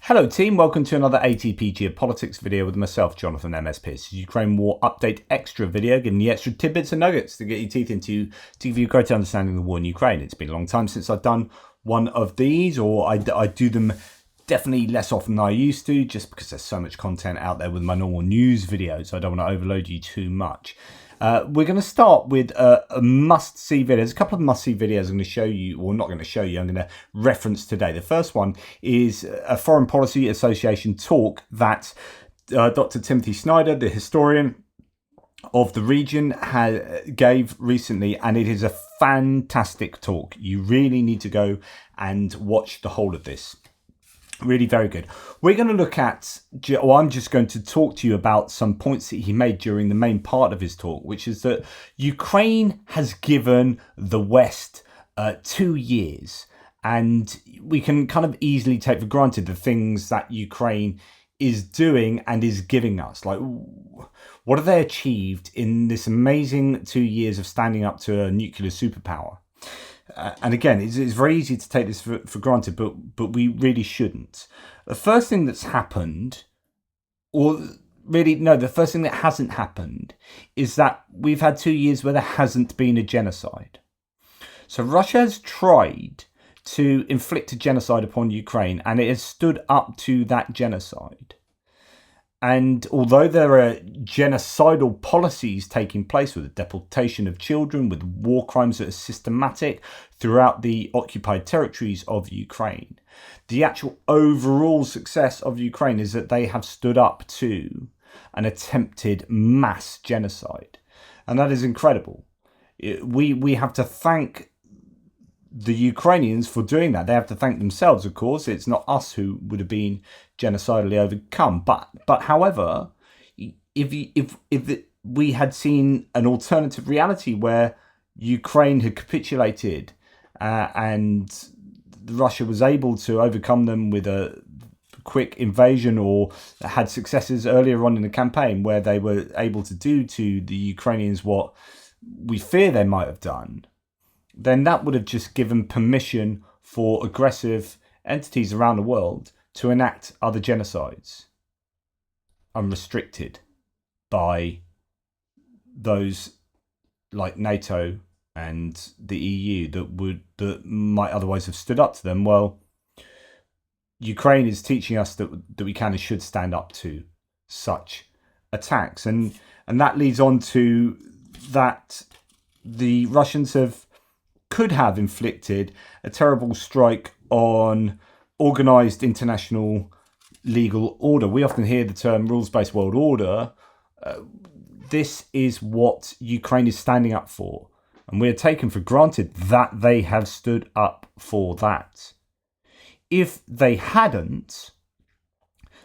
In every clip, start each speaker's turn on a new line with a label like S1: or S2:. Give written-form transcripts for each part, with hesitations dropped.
S1: Hello team, welcome to another ATP Geopolitics video with myself, Jonathan MS Pearce. Ukraine War Update Extra video, giving you extra tidbits and nuggets to get your teeth into to give you a greater understanding of the war in Ukraine. It's been a long time since I've done one of these, or I do them definitely less often than I used to, just because there's so much content out there with my normal news videos, so I don't want to overload you too much. We're going to start with a must-see video. There's a couple of must-see videos I'm going to show you, or not going to show you, I'm going to reference today. The first one is a Foreign Policy Association talk that Dr. Timothy Snyder, the historian of the region, gave recently, and it is a fantastic talk. You really need to go and watch the whole of this. Really very good. We're going to look at, or I'm just going to talk to you about some points that he made during the main part of his talk, which is that Ukraine has given the West 2 years, and we can kind of easily take for granted the things that Ukraine is doing and is giving us. Like, what have they achieved in this amazing 2 years of standing up to a nuclear superpower? And again, it's very easy to take this for granted, but we really shouldn't. The first thing that's happened, or really, no, the first thing that hasn't happened is that we've had 2 years where there hasn't been a genocide. So Russia has tried to inflict a genocide upon Ukraine, and it has stood up to that genocide. And although there are genocidal policies taking place with the deportation of children, with war crimes that are systematic throughout the occupied territories of Ukraine, the actual overall success of Ukraine is that they have stood up to an attempted mass genocide. And that is incredible. We have to thank the Ukrainians for doing that. They have to thank themselves, of course. It's not us who would have been genocidally overcome. But however, if we had seen an alternative reality where Ukraine had capitulated and Russia was able to overcome them with a quick invasion, or had successes earlier on in the campaign where they were able to do to the Ukrainians what we fear they might have done, then that would have just given permission for aggressive entities around the world to enact other genocides, unrestricted by those like NATO and the EU that might otherwise have stood up to them. Well, Ukraine is teaching us that we can and should stand up to such attacks, and that leads on to that the Russians could have inflicted a terrible strike on organised international legal order. We often hear the term rules-based world order. This is what Ukraine is standing up for, and we are taken for granted that they have stood up for that. If they hadn't,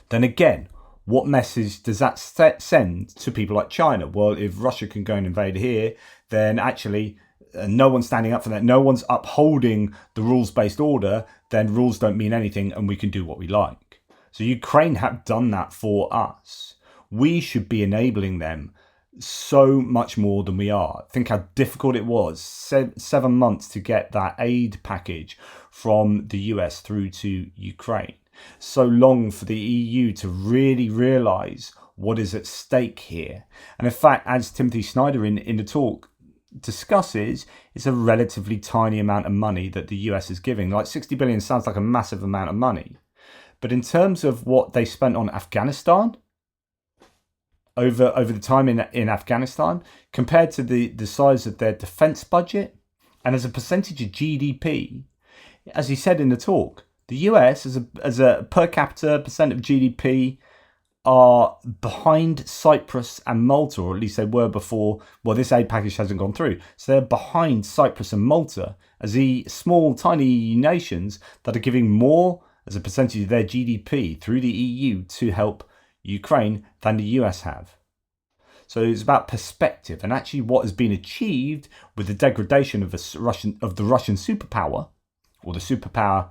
S1: then again, what message does that send to people like China? Well, if Russia can go and invade here, then actually no one's standing up for that. No one's upholding the rules-based order. Then rules don't mean anything, and we can do what we like. So Ukraine have done that for us. We should be enabling them so much more than we are. Think how difficult it was, 7 months to get that aid package from the US through to Ukraine. So long for the EU to really realise what is at stake here. And in fact, as Timothy Snyder in the talk discusses, it's a relatively tiny amount of money that the US is giving. Like 60 billion sounds like a massive amount of money, but in terms of what they spent on Afghanistan over the time in Afghanistan, compared to the size of their defense budget, and as a percentage of GDP, as he said in the talk, the US as a per capita percent of GDP are behind Cyprus and Malta, or at least they were before. Well, this aid package hasn't gone through, so they're behind Cyprus and Malta as the small, tiny nations that are giving more as a percentage of their GDP through the EU to help Ukraine than the US have. So it's about perspective, and actually what has been achieved with the degradation of the Russian superpower, or the superpower,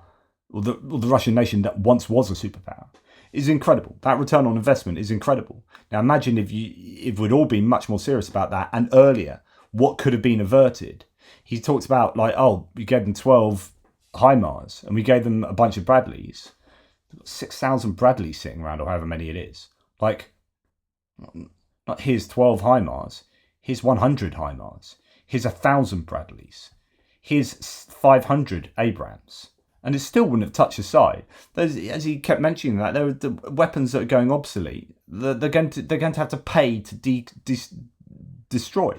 S1: or the Russian nation that once was a superpower, is incredible. That return on investment is incredible. Now imagine if we'd all been much more serious about that and earlier, what could have been averted. He talks about, like, oh, we gave them 12 HIMARS and we gave them a bunch of Bradleys. 6,000 Bradleys sitting around, or however many it is. Like, not here's 12 HIMARS, here's 100 HIMARS, here's 1,000 Bradleys, here's 500 Abrams. And it still wouldn't have touched the side. As he kept mentioning that, there are the weapons that are going obsolete. They're going to have to pay to destroy.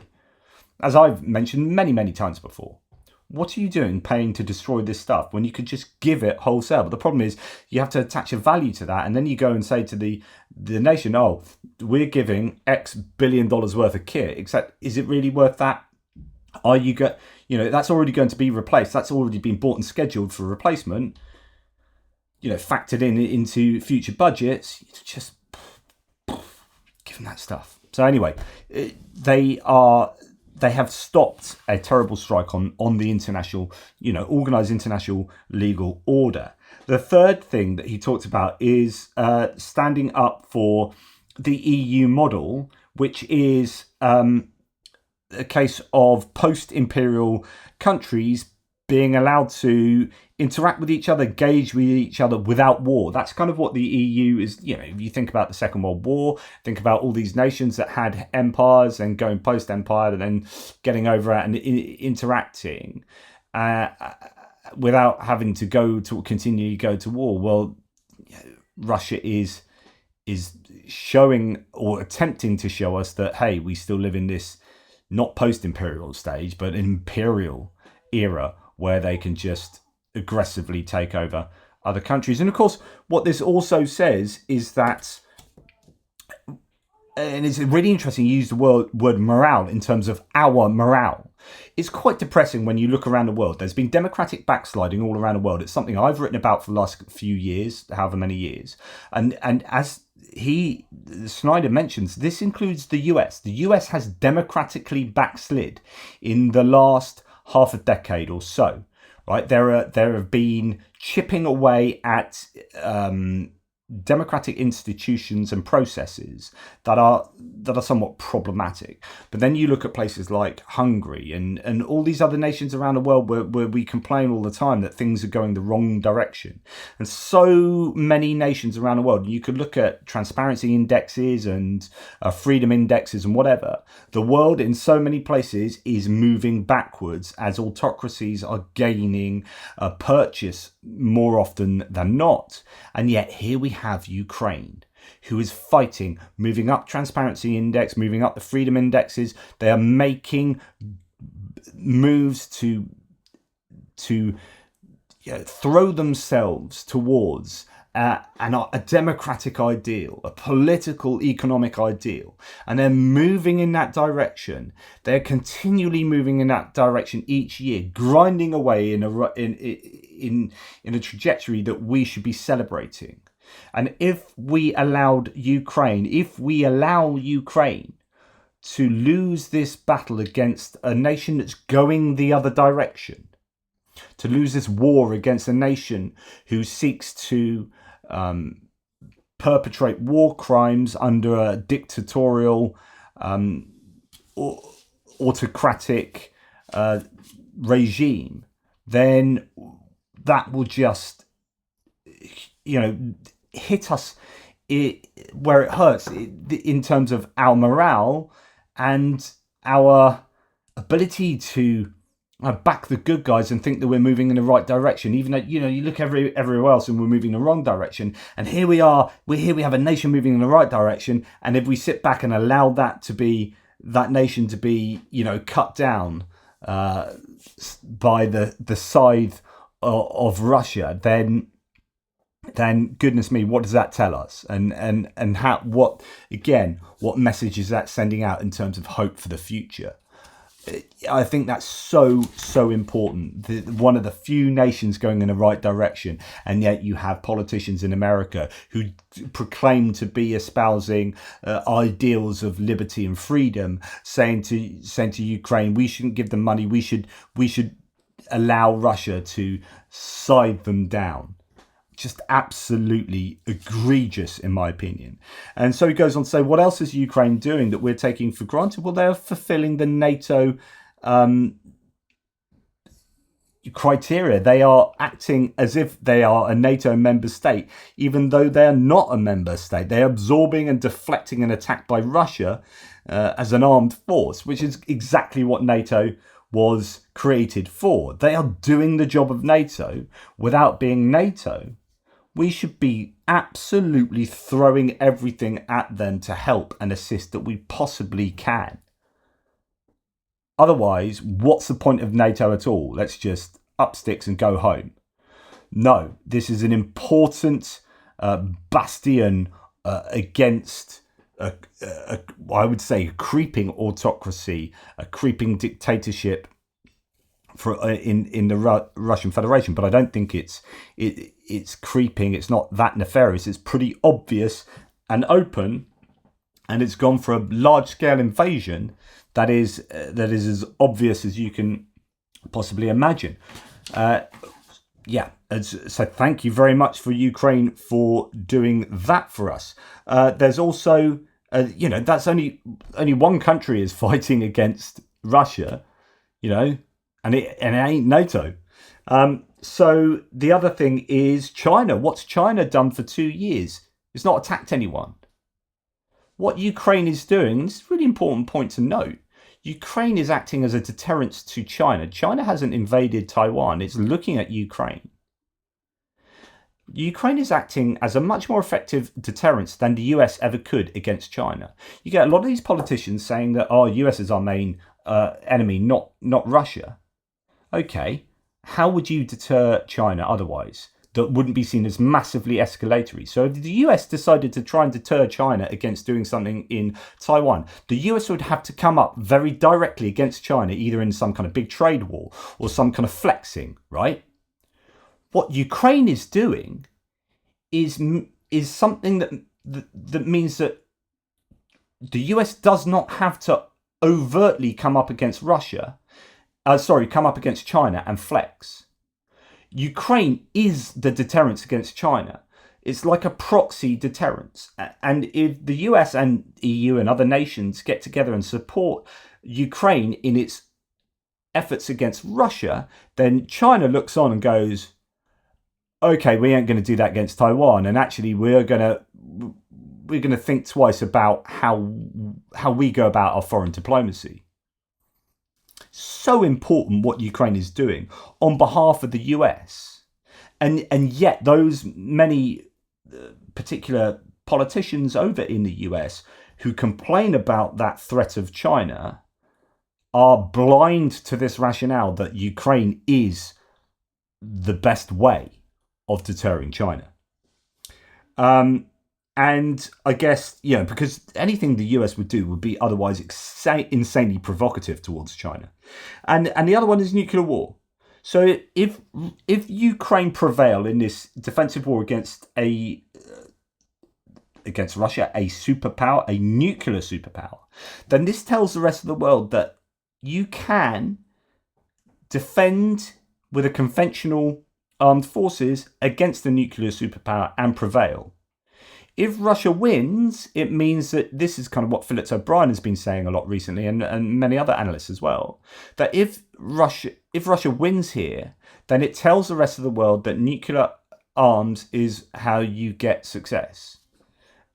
S1: As I've mentioned many, many times before. What are you doing paying to destroy this stuff when you could just give it wholesale? But the problem is you have to attach a value to that, and then you go and say to the nation, oh, we're giving X billion dollars worth of kit, except is it really worth that? Are you that's already going to be replaced. That's already been bought and scheduled for replacement, factored into future budgets. Just give them that stuff. So anyway, they have stopped a terrible strike on the international, organised international legal order. The third thing that he talked about is standing up for the EU model, which is a case of post-imperial countries being allowed to interact with each other, engage with each other without war. That's kind of what the EU is. If you think about the Second World War, think about all these nations that had empires and going post-empire and then getting over it and interacting without having to continually go to war. Well, Russia is showing or attempting to show us that, hey, we still live in this not post-imperial stage, but imperial era where they can just aggressively take over other countries. And of course, what this also says is that, and it's really interesting, you use the word morale in terms of our morale. It's quite depressing when you look around the world. There's been democratic backsliding all around the world. It's something I've written about for the last few years, however many years. And as Snyder mentions, this includes the US. The US has democratically backslid in the last half a decade or so. Right, there have been chipping away at democratic institutions and processes that are somewhat problematic. But then you look at places like Hungary and all these other nations around the world where we complain all the time that things are going the wrong direction. And so many nations around the world, you could look at transparency indexes and freedom indexes and whatever. The world in so many places is moving backwards as autocracies are gaining purchase more often than not. And yet here we have Ukraine, who is fighting, moving up transparency index, moving up the freedom indexes. They are making moves to throw themselves towards a democratic ideal, a political economic ideal, and they're moving in that direction. They're continually moving in that direction each year, grinding away in a trajectory that we should be celebrating. And if we allow Ukraine to lose this battle against a nation that's going the other direction, to lose this war against a nation who seeks to perpetrate war crimes under a dictatorial, autocratic regime, then that will just, hit us where it hurts in terms of our morale and our ability to back the good guys and think that we're moving in the right direction, even though you look everywhere else and we're moving in the wrong direction. And here we are, we have a nation moving in the right direction, and if we sit back and allow that nation to be cut down by the scythe of Russia, then goodness me, what does that tell us? And how, what message is that sending out in terms of hope for the future? I think that's so important. One of the few nations going in the right direction, and yet you have politicians in America who proclaim to be espousing ideals of liberty and freedom, saying to Ukraine, we shouldn't give them money. We should allow Russia to scythe them down. Just absolutely egregious, in my opinion. And so he goes on to say, what else is Ukraine doing that we're taking for granted? Well, they're fulfilling the NATO criteria. They are acting as if they are a NATO member state, even though they are not a member state. They're absorbing and deflecting an attack by Russia as an armed force, which is exactly what NATO was created for. They are doing the job of NATO without being NATO. We should be absolutely throwing everything at them to help and assist that we possibly can. Otherwise, what's the point of NATO at all? Let's just up sticks and go home. No, this is an important bastion against, I would say, a creeping autocracy, a creeping dictatorship in the Russian Federation. But I don't think it's creeping. It's not that nefarious. It's pretty obvious and open, and it's gone for a large-scale invasion that is as obvious as you can possibly imagine. So thank you very much for Ukraine for doing that for us. There's also, that's only one country is fighting against Russia, and it ain't NATO. So the other thing is China. What's China done for 2 years? It's not attacked anyone. What Ukraine is doing, this is a really important point to note, Ukraine is acting as a deterrent to China. China hasn't invaded Taiwan. It's looking at Ukraine. Ukraine is acting as a much more effective deterrent than the US ever could against China. You get a lot of these politicians saying that, US is our main enemy, not Russia. Okay, how would you deter China otherwise? That wouldn't be seen as massively escalatory. So if the US decided to try and deter China against doing something in Taiwan, the US would have to come up very directly against China, either in some kind of big trade war or some kind of flexing, right? What Ukraine is doing is something that means that the US does not have to overtly come up against come up against China and flex. Ukraine is the deterrence against China. It's like a proxy deterrence. And if the US and EU and other nations get together and support Ukraine in its efforts against Russia, then China looks on and goes, okay, we ain't going to do that against Taiwan. And actually, we're going to think twice about how we go about our foreign diplomacy. So important what Ukraine is doing on behalf of the US. And yet those many particular politicians over in the US who complain about that threat of China are blind to this rationale that Ukraine is the best way of deterring China. And I guess, because anything the US would do would be otherwise insanely provocative towards China. And the other one is nuclear war. So if Ukraine prevail in this defensive war against Russia, a superpower, a nuclear superpower, then this tells the rest of the world that you can defend with a conventional armed forces against a nuclear superpower and prevail. If Russia wins, it means that this is kind of what Philip O'Brien has been saying a lot recently, and many other analysts as well, that if Russia wins here, then it tells the rest of the world that nuclear arms is how you get success.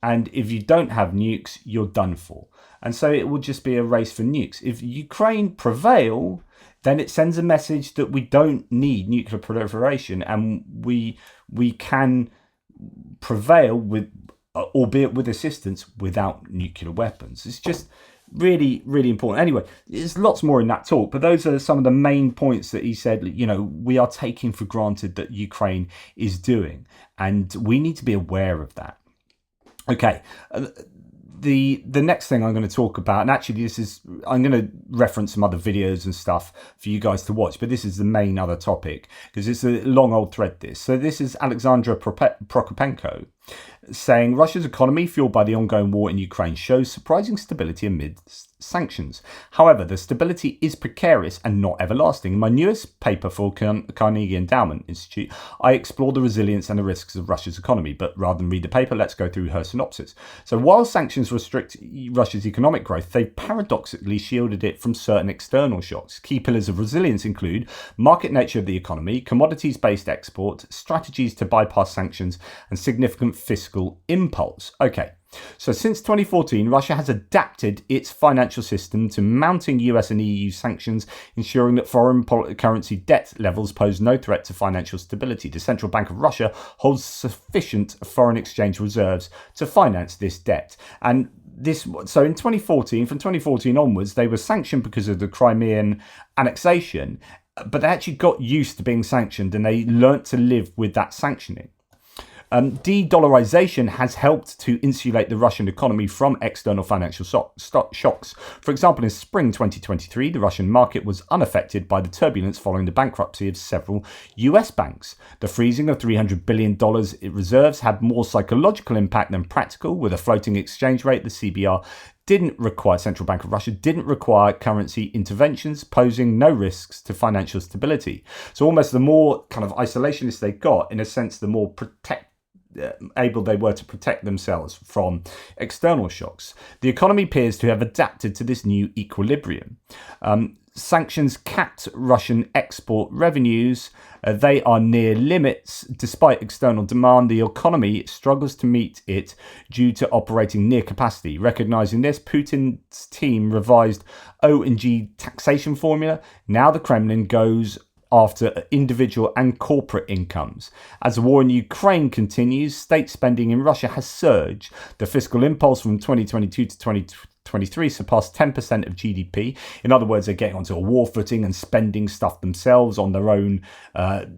S1: And if you don't have nukes, you're done for. And so it will just be a race for nukes. If Ukraine prevail, then it sends a message that we don't need nuclear proliferation, and we can prevail with, albeit with assistance, without nuclear weapons. It's just really, really important. Anyway, there's lots more in that talk, but those are some of the main points that he said, we are taking for granted that Ukraine is doing, and we need to be aware of that. Okay, the next thing I'm going to talk about, and actually I'm going to reference some other videos and stuff for you guys to watch, but this is the main other topic because it's a long old thread this. So this is Alexandra Prokopenko, saying Russia's economy, fueled by the ongoing war in Ukraine, shows surprising stability amid sanctions. However, the stability is precarious and not everlasting. In my newest paper for Carnegie Endowment Institute, I explore the resilience and the risks of Russia's economy. But rather than read the paper, let's go through her synopsis. So while sanctions restrict Russia's economic growth, they paradoxically shielded it from certain external shocks. Key pillars of resilience include market nature of the economy, commodities-based export, strategies to bypass sanctions, and significant fiscal impulse. Okay. So since 2014, Russia has adapted its financial system to mounting US and EU sanctions, ensuring that foreign currency debt levels pose no threat to financial stability. The Central Bank of Russia holds sufficient foreign exchange reserves to finance this debt. And so in 2014, from 2014 onwards, they were sanctioned because of the Crimean annexation, but they actually got used to being sanctioned and they learnt to live with that sanctioning. De-dollarization has helped to insulate the Russian economy from external financial shocks. For example, in spring 2023, the Russian market was unaffected by the turbulence following the bankruptcy of several US banks. The freezing of $300 billion in reserves had more psychological impact than practical. With a floating exchange rate, the CBR Central Bank of Russia didn't require currency interventions, posing no risks to financial stability. So almost the more kind of isolationist they got, in a sense, the more able they were to protect themselves from external shocks. The economy appears to have adapted to this new equilibrium. Sanctions capped Russian export revenues. They are near limits. Despite external demand, the economy struggles to meet it due to operating near capacity. Recognizing this, Putin's team revised O&G taxation formula. Now the Kremlin goes after individual and corporate incomes. As the war in Ukraine continues, state spending in Russia has surged. The fiscal impulse from 2022 to 2023 surpassed 10% of GDP. In other words, they're getting onto a war footing and spending stuff themselves on their own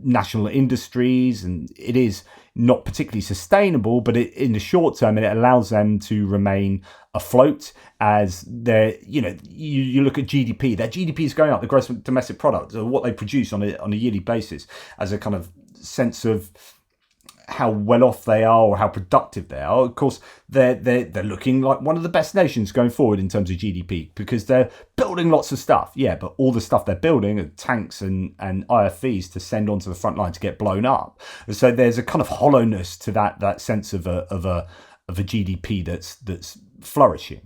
S1: national industries, and it is not particularly sustainable, but in the short term, it allows them to remain afloat as they're, you look at GDP, their GDP is going up, the gross domestic product, or what they produce on a yearly basis, as a kind of sense of how well off they are or how productive they are. Of course, they're looking like one of the best nations going forward in terms of GDP because they're building lots of stuff. Yeah, but all the stuff they're building are tanks and IFVs to send onto the front line to get blown up. And so there's a kind of hollowness to that sense of a GDP that's flourishing.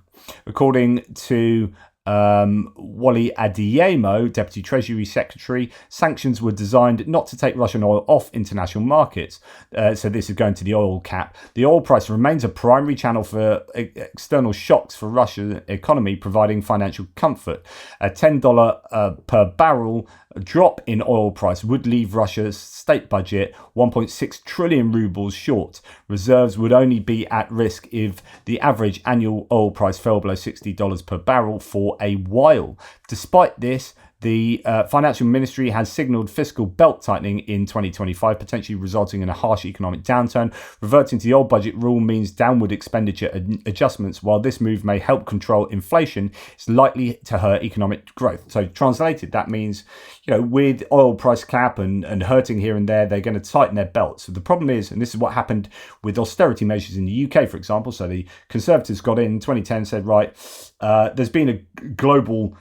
S1: According to Wally Adeyemo, Deputy Treasury Secretary, sanctions were designed not to take Russian oil off international markets. So this is going to the oil cap. The oil price remains a primary channel for external shocks for Russia's economy, providing financial comfort. A $10 per barrel drop in oil price would leave Russia's state budget 1.6 trillion rubles short. Reserves would only be at risk if the average annual oil price fell below $60 per barrel for a while. Despite this, the financial ministry has signalled fiscal belt tightening in 2025, potentially resulting in a harsh economic downturn. Reverting to the old budget rule means downward expenditure adjustments. While this move may help control inflation, it's likely to hurt economic growth. So translated, that means, with oil price cap and hurting here and there, they're going to tighten their belts. So the problem is, and this is what happened with austerity measures in the UK, for example. So the Conservatives got in 2010, said, right, there's been a global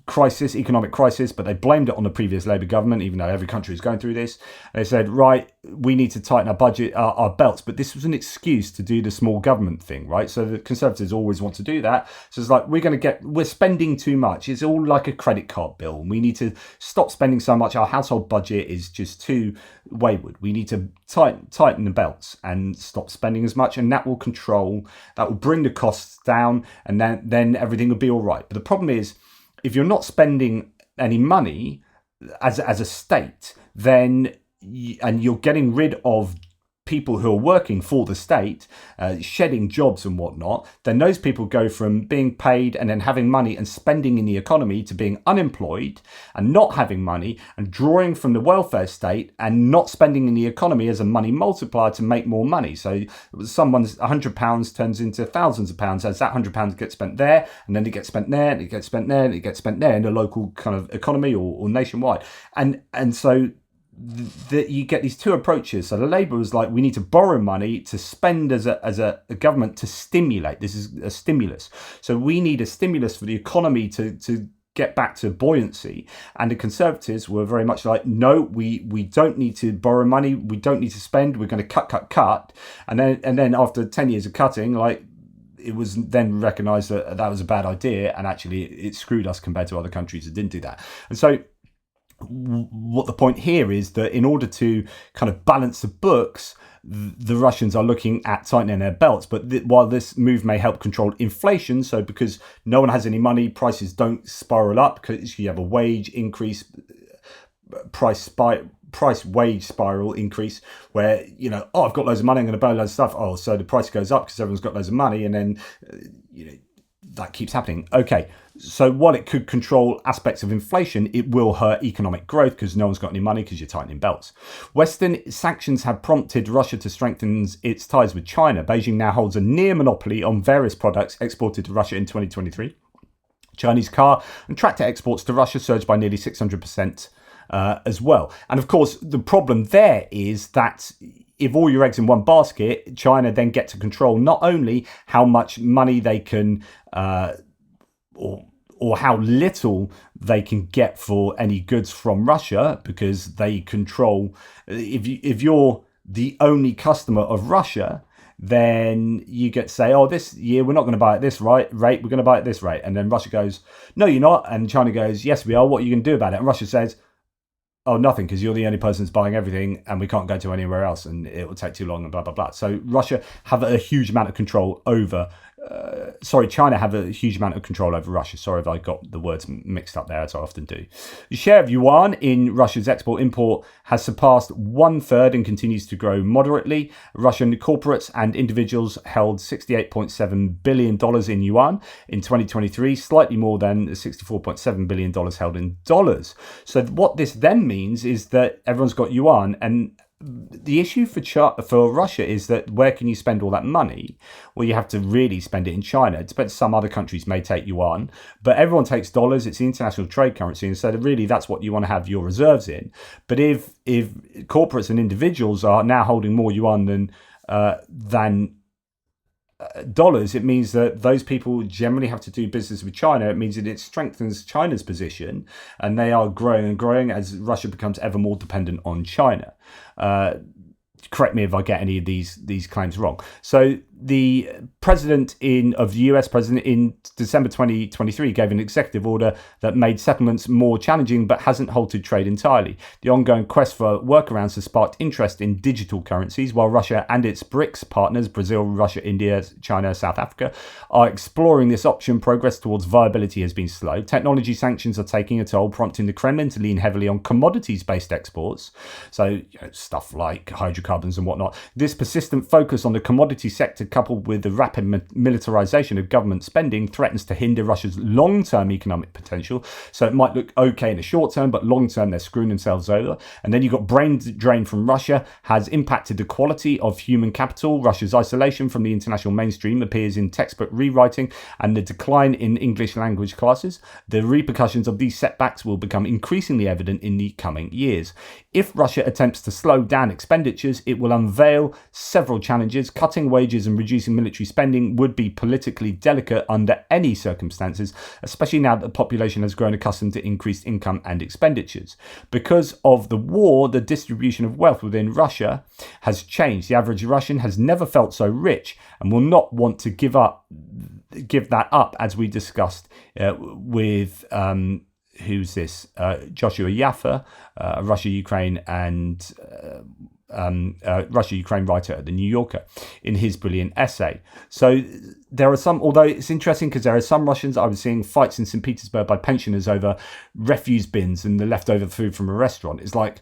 S1: economic crisis, but they blamed it on the previous Labour government, even though every country is going through this. They said, right, we need to tighten our budget, our belts, but this was an excuse to do the small government thing, right? So the Conservatives always want to do that. So it's like, we're spending too much. It's all like a credit card bill. We need to stop spending so much. Our household budget is just too wayward. We need to tighten the belts and stop spending as much, and that will bring the costs down, and then everything will be all right. But the problem is, if you're not spending any money as a state, then and you're getting rid of people who are working for the state, shedding jobs and whatnot, then those people go from being paid and then having money and spending in the economy to being unemployed and not having money and drawing from the welfare state and not spending in the economy as a money multiplier to make more money. So someone's £100 turns into thousands of pounds as that £100 gets spent there, and then it gets spent there, and it gets spent there, and it gets spent there in the local kind of economy or nationwide. And so that you get these two approaches. So the Labour was like, we need to borrow money to spend as a government to stimulate. This is a stimulus. So we need a stimulus for the economy to get back to buoyancy. And the Conservatives were very much like, no, we don't need to borrow money. We don't need to spend. We're going to cut. And then after 10 years of cutting, like, it was then recognised that that was a bad idea, and actually it screwed us compared to other countries that didn't do that. And so what the point here is that in order to kind of balance the books, the Russians are looking at tightening their belts. But while this move may help control inflation, so because no one has any money, prices don't spiral up because you have a wage increase, price wage spiral increase where, you know, oh, I've got loads of money, I'm going to buy loads of stuff. Oh, so the price goes up because everyone's got loads of money, and then, you know, that keeps happening. Okay, so while it could control aspects of inflation, it will hurt economic growth because no one's got any money because you're tightening belts. Western sanctions have prompted Russia to strengthen its ties with China. Beijing now holds a near monopoly on various products exported to Russia in 2023. Chinese car and tractor exports to Russia surged by nearly 600%. As well. And of course, the problem there is that if all your eggs in one basket, China then get to control not only how much money they can or how little they can get for any goods from Russia, because they control, if you're the only customer of Russia, then you get to say, oh, this year we're not going to buy at this rate, we're going to buy at this rate. And then Russia goes, no, you're not. And China goes, yes, we are. What are you going to do about it? And Russia says, oh, nothing, because you're the only person that's buying everything and we can't go to anywhere else and it will take too long and blah, blah, blah. So Russia have a huge amount of control over, China have a huge amount of control over Russia. Sorry if I got the words mixed up there, as I often do. The share of yuan in Russia's export-import has surpassed 1/3 and continues to grow moderately. Russian corporates and individuals held $68.7 billion in yuan in 2023, slightly more than $64.7 billion held in dollars. So what this then means is that everyone's got yuan, and the issue for Russia is that where can you spend all that money? Well, you have to really spend it in China. It depends. Some other countries may take yuan, but everyone takes dollars. It's the international trade currency, and so really that's what you want to have your reserves in. But if corporates and individuals are now holding more yuan than dollars, it means that those people generally have to do business with China. It means that it strengthens China's position, and they are growing and growing as Russia becomes ever more dependent on China. Correct me if I get any of these claims wrong. So the president of the US president in December 2023 gave an executive order that made settlements more challenging but hasn't halted trade entirely. The ongoing quest for workarounds has sparked interest in digital currencies, while Russia and its BRICS partners, Brazil, Russia, India, China, South Africa, are exploring this option. Progress towards viability has been slow. Technology sanctions are taking a toll, prompting the Kremlin to lean heavily on commodities-based exports. So stuff like hydrocarbons and whatnot. This persistent focus on the commodity sector, coupled with the rapid militarization of government spending, threatens to hinder Russia's long-term economic potential. So it might look okay in the short term, but long-term they're screwing themselves over. And then you've got brain drain from Russia has impacted the quality of human capital. Russia's isolation from the international mainstream appears in textbook rewriting and the decline in English language classes. The repercussions of these setbacks will become increasingly evident in the coming years. If Russia attempts to slow down expenditures, it will unveil several challenges. Cutting wages and reducing military spending would be politically delicate under any circumstances, especially now that the population has grown accustomed to increased income and expenditures. Because of the war, the distribution of wealth within Russia has changed. The average Russian has never felt so rich and will not want to give that up, as we discussed with who's this? Joshua Yaffa, Russia-Ukraine writer at The New Yorker, in his brilliant essay. So there are some, although it's interesting because there are some Russians, I was seeing fights in St. Petersburg by pensioners over refuse bins and the leftover food from a restaurant. It's like,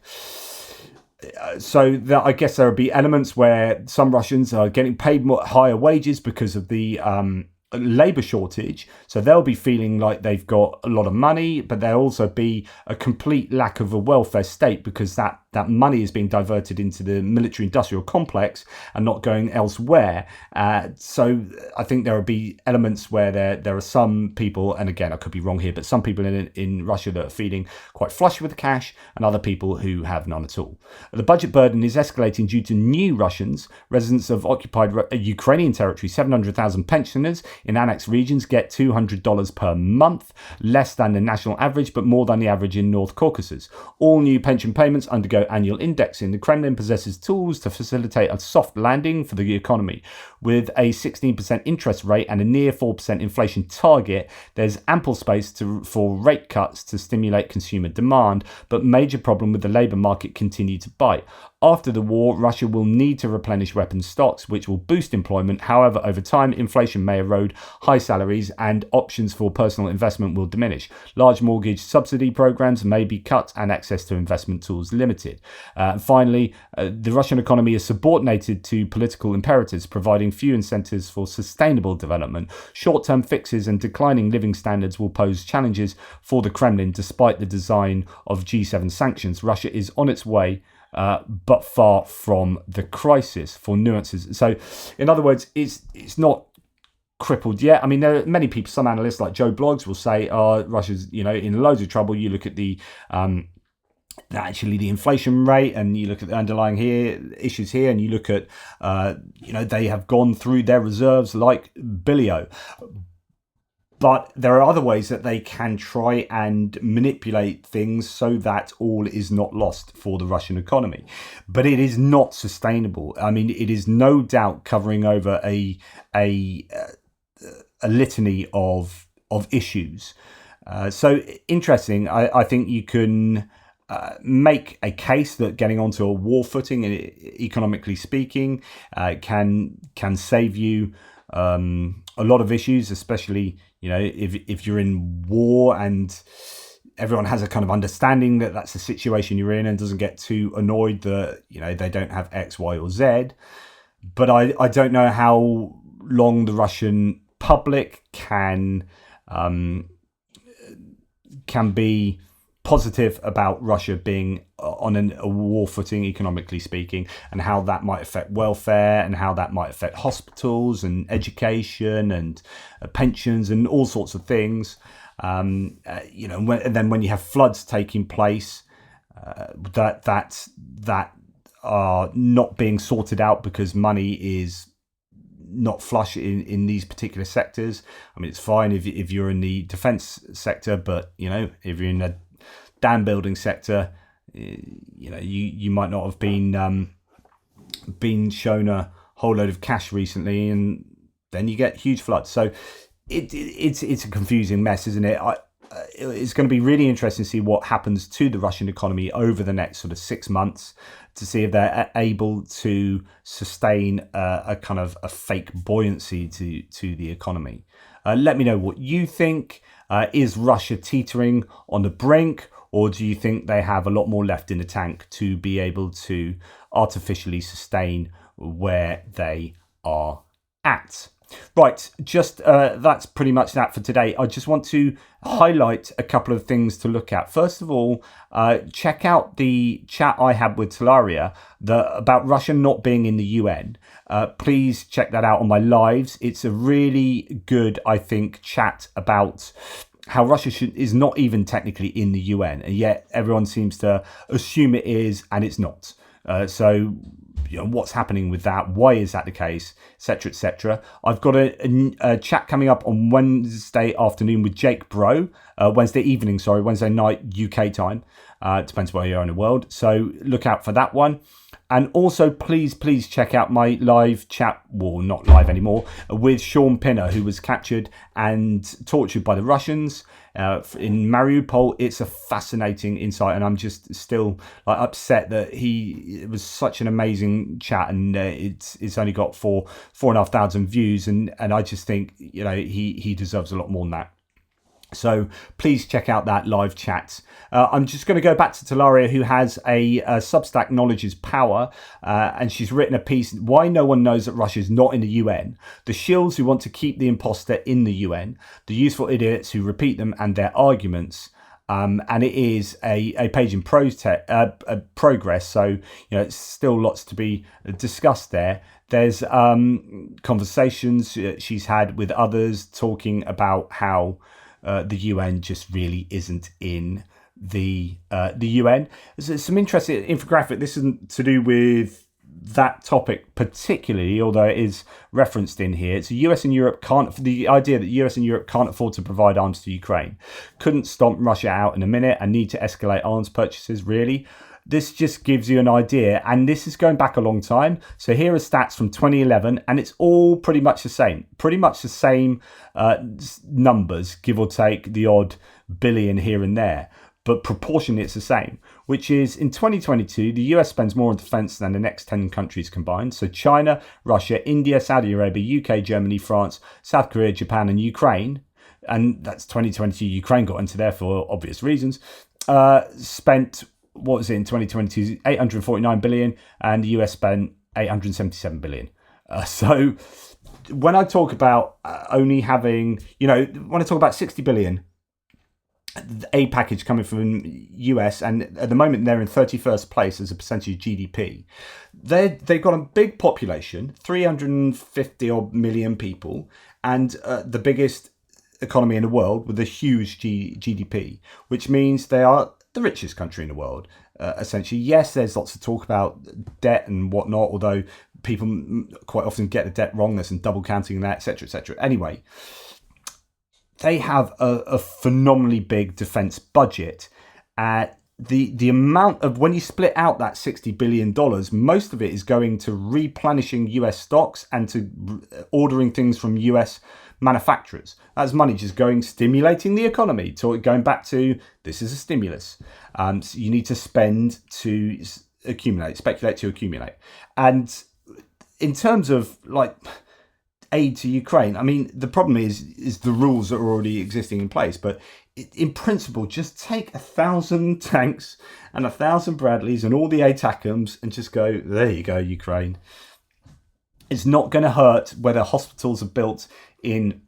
S1: so that I guess there will be elements where some Russians are getting paid higher wages because of the labour shortage, so they'll be feeling like they've got a lot of money, but there'll also be a complete lack of a welfare state because that that money is being diverted into the military-industrial complex and not going elsewhere. So I think there will be elements where there are some people, and again, I could be wrong here, but some people in Russia that are feeling quite flush with the cash, and other people who have none at all. The budget burden is escalating due to new Russians, residents of occupied Ukrainian territory. 700,000 pensioners in annexed regions get $200 per month, less than the national average, but more than the average in North Caucasus. All new pension payments undergo annual indexing. The Kremlin possesses tools to facilitate a soft landing for the economy. With a 16% interest rate and a near 4% inflation target, there's ample space for rate cuts to stimulate consumer demand, but major problem with the labour market continue to bite. After the war, Russia will need to replenish weapons stocks, which will boost employment. However, over time, inflation may erode high salaries and options for personal investment will diminish. Large mortgage subsidy programs may be cut and access to investment tools limited. Finally, the Russian economy is subordinated to political imperatives, providing few incentives for sustainable development. Short-term fixes and declining living standards will pose challenges for the Kremlin. Despite the design of G7 sanctions, Russia is on its way, but far from the crisis. For nuances, so in other words, it's not crippled yet. I mean, there are many people, some analysts like Joe Bloggs will say, Russia's in loads of trouble. You look at the inflation rate, and you look at the underlying issues here, and you look at they have gone through their reserves like Billio. But there are other ways that they can try and manipulate things so that all is not lost for the Russian economy. But it is not sustainable. I mean, it is no doubt covering over a litany of issues. So interesting. I think you can make a case that getting onto a war footing, economically speaking, can save you a lot of issues, especially if you're in war and everyone has a kind of understanding that that's the situation you're in and doesn't get too annoyed that they don't have X, Y, or Z. But I don't know how long the Russian public can be positive about Russia being on a war footing, economically speaking, and how that might affect welfare and how that might affect hospitals and education and pensions and all sorts of things. And then when you have floods taking place, that are not being sorted out because money is not flush in these particular sectors. I mean, it's fine if you're in the defence sector, but if you're in the dam building sector, you might not have been shown a whole load of cash recently, and then you get huge floods. So it's a confusing mess, isn't it? It's going to be really interesting to see what happens to the Russian economy over the next sort of 6 months, to see if they're able to sustain a kind of a fake buoyancy to the economy. Let me know what you think. Is Russia teetering on the brink, or do you think they have a lot more left in the tank to be able to artificially sustain where they are at? Right, just that's pretty much that for today. I just want to highlight a couple of things to look at. First of all, check out the chat I had with Talaria about Russia not being in the UN. Please check that out on my lives. It's a really good, I think, chat about how Russia is not even technically in the UN, and yet everyone seems to assume it is, and it's not. So what's happening with that? Why is that the case? Etc. etc. I've got a chat coming up on Wednesday afternoon with Jake Bro. Wednesday night UK time. Depends where you are in the world. So look out for that one. And also, please check out my live chat, well, not live anymore, with Sean Pinner, who was captured and tortured by the Russians in Mariupol. It's a fascinating insight, and I'm just still upset that it was such an amazing chat, and it's only got 4,500 views, and I just think he deserves a lot more than that. So please check out that live chat. I'm just going to go back to Talaria, who has a Substack, Knowledge is Power, and she's written a piece, Why No One Knows That Russia is Not in the UN, the shills who want to keep the imposter in the UN, the useful idiots who repeat them and their arguments. And it is a page in progress, so it's still lots to be discussed there. There's conversations she's had with others talking about how the UN just really isn't in the UN. There's some interesting infographic. This isn't to do with that topic particularly, although it is referenced in here. It's the idea that US and Europe can't afford to provide arms to Ukraine, couldn't stomp Russia out in a minute, and need to escalate arms purchases. Really, this just gives you an idea, and this is going back a long time. So here are stats from 2011, and it's all pretty much the same numbers, give or take the odd billion here and there, but proportionally it's the same, which is in 2022, the US spends more on defense than the next 10 countries combined. So China, Russia, India, Saudi Arabia, UK, Germany, France, South Korea, Japan, and Ukraine, and that's 2022, Ukraine got into there for obvious reasons, spent, what was it in 2022, 849 billion, and the US spent 877 billion. So when I talk about only having, when I talk about 60 billion, aid package coming from US, and at the moment they're in 31st place as a percentage of GDP. They've got a big population, 350 odd million people, and the biggest economy in the world with a huge GDP, which means they are the richest country in the world. Essentially, yes, there's lots of talk about debt and whatnot, although people quite often get the debt wrong. There's some double counting in that, etc., etc. Anyway, they have a phenomenally big defense budget. The amount of, when you split out that $60 billion, most of it is going to replenishing US stocks and to ordering things from US manufacturers. That's money just stimulating the economy. Going back to, this is a stimulus. So you need to spend to accumulate, speculate to accumulate. And in terms of aid to Ukraine, I mean, the problem is the rules that are already existing in place. But in principle, just take 1,000 tanks and 1,000 Bradleys and all the ATACMS and just go, there you go, Ukraine. It's not going to hurt whether hospitals are built in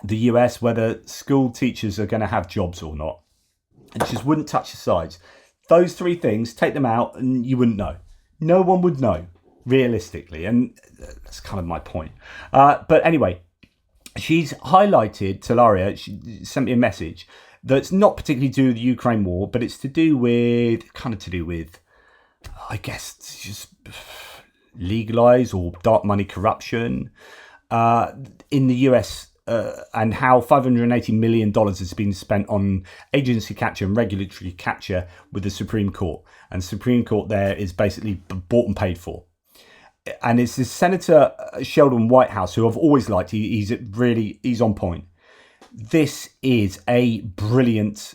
S1: the US, whether school teachers are going to have jobs or not. It just wouldn't touch the sides. Those three things, take them out and you wouldn't know. No one would know, realistically. And that's kind of my point. But anyway, she's highlighted, Talaria, she sent me a message that's not particularly to do with the Ukraine war, but it's to do with, I guess, just legalize or dark money corruption in the US, and how $580 million has been spent on agency capture and regulatory capture with the Supreme Court. And the Supreme Court there is basically bought and paid for. And it's this Senator Sheldon Whitehouse, who I've always liked. He's on point. This is a brilliant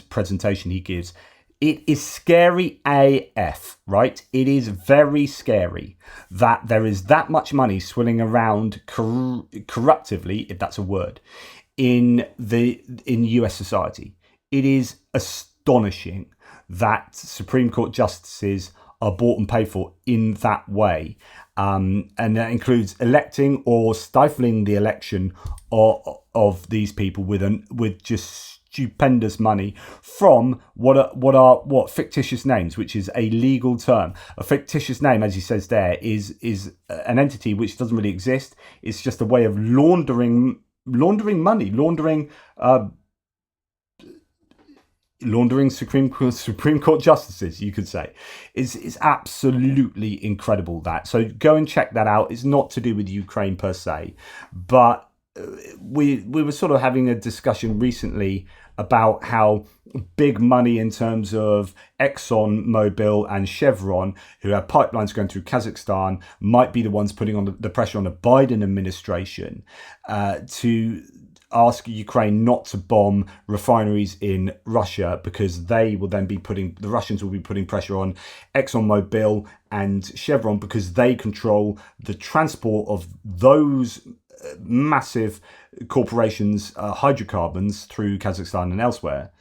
S1: presentation he gives. It is scary AF, right? It is very scary that there is that much money swirling around corruptively, if that's a word, in US society. It is astonishing that Supreme Court justices are bought and paid for in that way. And that includes electing or stifling the election of these people with just stupendous money from what are fictitious names, which is a legal term. A fictitious name, as he says there, is an entity which doesn't really exist. It's just a way of laundering money, laundering Supreme Court justices, you could say. It's absolutely incredible that. So go and check that out. It's not to do with Ukraine per se, but we were sort of having a discussion recently about how big money in terms of Exxon Mobil and Chevron, who have pipelines going through Kazakhstan, might be the ones putting on the pressure on the Biden administration to ask Ukraine not to bomb refineries in Russia, because the Russians will be putting pressure on Exxon Mobil and Chevron, because they control the transport of those massive corporations' hydrocarbons through Kazakhstan and elsewhere.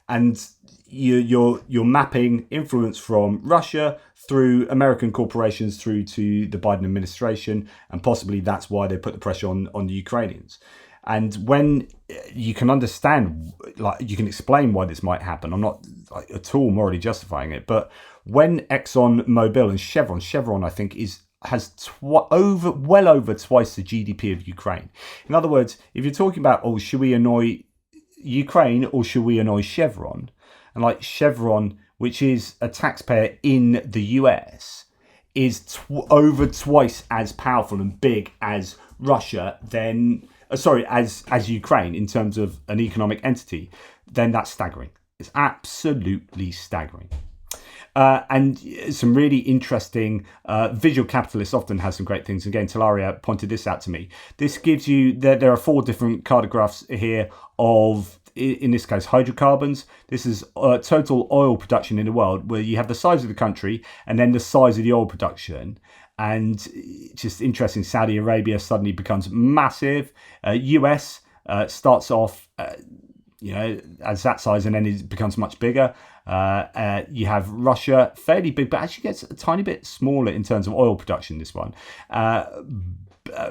S1: And you're mapping influence from Russia through American corporations through to the Biden administration, and possibly that's why they put the pressure on the Ukrainians. And when you can understand, like you can explain why this might happen. I'm not like, at all morally justifying it, but when Exxon Mobil and Chevron, I think has well over twice the GDP of Ukraine. In other words, if you're talking about, oh, should we annoy Ukraine or should we annoy Chevron? And like Chevron, which is a taxpayer in the US, is over twice as powerful and big as Russia, then as Ukraine in terms of an economic entity, then that's staggering. It's absolutely staggering. And some really interesting visual capitalists often has some great things. Again, Talaria pointed this out to me. This gives you there are 4 different cartographs here of, in this case, hydrocarbons. This is total oil production in the world, where you have the size of the country and then the size of the oil production. And just interesting, Saudi Arabia suddenly becomes massive. US starts off, as that size, and then it becomes much bigger. You have Russia, fairly big, but actually gets a tiny bit smaller in terms of oil production, this one.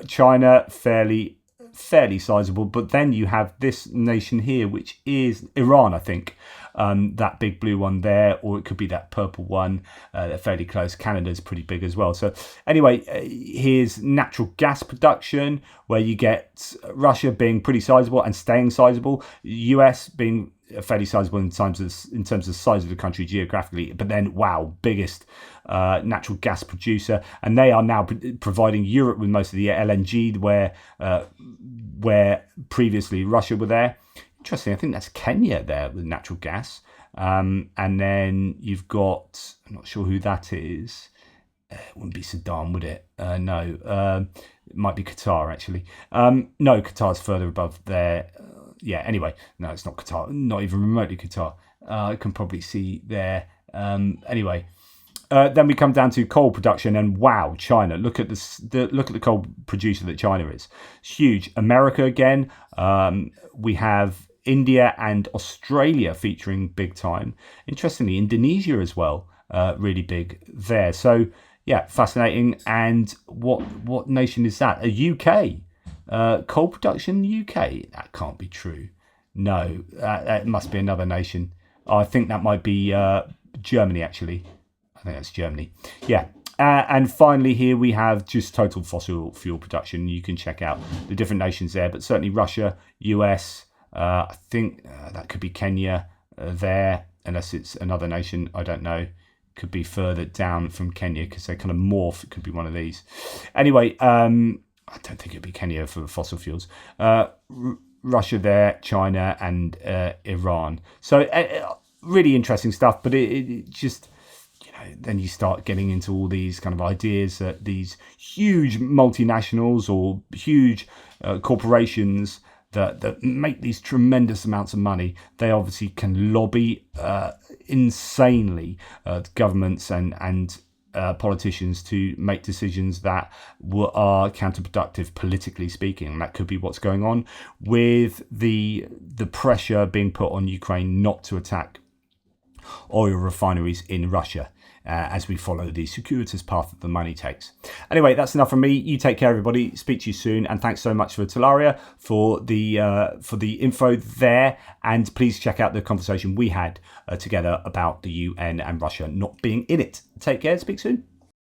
S1: China, fairly sizable, but then you have this nation here, which is Iran, I think. That big blue one there, or it could be that purple one. They're fairly close. Canada's pretty big as well. So anyway, here's natural gas production, where you get Russia being pretty sizable and staying sizable, US being fairly sizable in terms of the size of the country geographically, but then biggest natural gas producer, and they are now providing Europe with most of the LNG, where previously Russia were there. Interesting, I think that's Kenya there with natural gas. And then you've got, I'm not sure who that is. It wouldn't be Sudan, would it? No. It might be Qatar, actually. No, Qatar's further above there. Anyway, no, it's not Qatar. Not even remotely Qatar. I can probably see there. Anyway. Then we come down to coal production, and China. Look at the coal producer that China is. It's huge. America again. We have India and Australia featuring big time. Interestingly, Indonesia as well, really big there. So fascinating. And what nation is that? A UK coal production in the UK? That can't be true. No, that must be another nation. I think that might be Germany, actually. I think that's Germany. And finally here we have just total fossil fuel production. You can check out the different nations there, but certainly Russia, US, I think that could be Kenya there, unless it's another nation, I don't know. Could be further down from Kenya because they kind of morph. It could be one of these. Anyway, I don't think it'd be Kenya for fossil fuels. Russia there, China, and Iran. So really interesting stuff, but it just... then you start getting into all these kind of ideas that these huge multinationals or huge corporations that make these tremendous amounts of money, they obviously can lobby insanely governments and politicians to make decisions that are counterproductive politically speaking. And that could be what's going on with the pressure being put on Ukraine not to attack oil refineries in Russia. As we follow the circuitous path that the money takes. Anyway, that's enough from me. You take care, everybody. Speak to you soon, and thanks so much for Talaria for the info there. And please check out the conversation we had together about the UN and Russia not being in it. Take care. Speak soon.